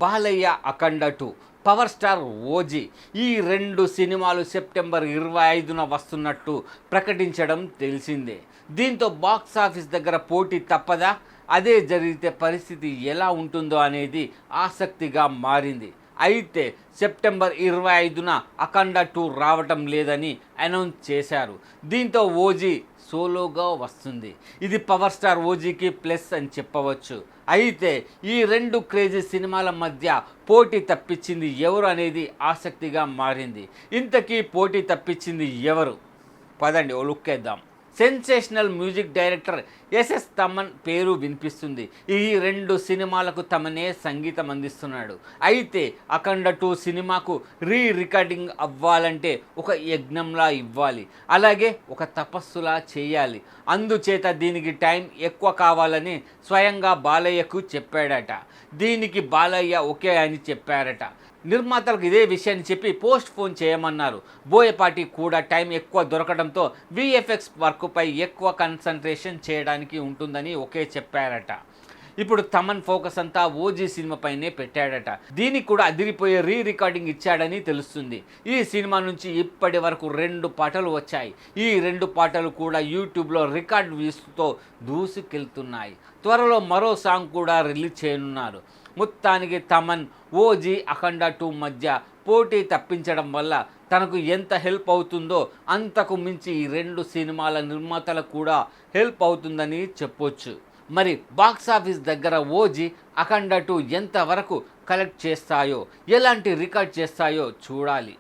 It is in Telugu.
బాలయ్య అఖండ 2, పవర్ స్టార్ ఓజీ ఈ 2 సినిమాలు సెప్టెంబర్ 25న వస్తున్నట్టు ప్రకటించడం తెలిసిందే. దీంతో బాక్సాఫీస్ దగ్గర పోటీ తప్పదా? అదే జరిగితే పరిస్థితి ఎలా ఉంటుందో అనేది ఆసక్తిగా మారింది. అయితే సెప్టెంబర్ 25న అఖండ 2 రావటం లేదని అనౌన్స్ చేశారు. దీంతో ఓజీ సోలోగా వస్తుంది. ఇది పవర్ స్టార్ ఓజీకి ప్లస్ అని చెప్పవచ్చు. అయితే ఈ 2 క్రేజీ సినిమాల మధ్య పోటీ తప్పించింది ఎవరు అనేది ఆసక్తిగా మారింది. ఇంతకీ పోటీ తప్పించింది ఎవరు? పదండి ఓ లుక్ వేద్దాం. Sensational music director SS Thaman పేరు వినిపిస్తుంది. ఈ 2 సినిమాలకు తమనే సంగీతం అందిస్తున్నాడు. అయితే అఖండ 2 సినిమాకు రికార్డింగ్ అవ్వాలంటే ఒక యజ్ఞంలా ఇవ్వాలి, అలాగే ఒక తపస్సులా చేయాలి. అందుచేత దీనికి టైం ఎక్కువ కావాలని స్వయంగా బాలయ్యకు చెప్పాడట. దీనికి బాలయ్య ఓకే అని చెప్పారట. నిర్మాతలకు ఇదే విషయాన్ని చెప్పి పోస్ట్ పోన్ చేయమన్నారు. బోయపాటి కూడా టైం ఎక్కువ దొరకడంతో విఎఫ్ఎక్స్ వర్క్పై ఎక్కువ కాన్సన్ట్రేషన్ చేయడానికి ఉంటుందని ఒకే చెప్పారట. ఇప్పుడు తమన్ ఫోకస్ అంతా ఓజీ సినిమాపైనే పెట్టాడట. దీనికి కూడా అదిరిపోయే రికార్డింగ్ ఇచ్చాడని తెలుస్తుంది. ఈ సినిమా నుంచి ఇప్పటి వరకు 2 పాటలు వచ్చాయి. ఈ 2 పాటలు కూడా యూట్యూబ్లో రికార్డ్ వ్యూస్తో దూసుకెళ్తున్నాయి. త్వరలో మరో సాంగ్ కూడా రిలీజ్ చేయనున్నారు. మొత్తానికి తమన్ ఓజీ అఖండ 2 మధ్య పోటీ తప్పించడం వల్ల తనకు ఎంత హెల్ప్ అవుతుందో అంతకు మించి ఈ 2 సినిమాల నిర్మాతలకు కూడా హెల్ప్ అవుతుందని చెప్పొచ్చు. మరి బాక్సాఫీస్ దగ్గర ఓజీ అఖండ 2 ఎంతవరకు కలెక్ట్ చేస్తాయో, ఎలాంటి రికార్డ్ చేస్తాయో చూడాలి.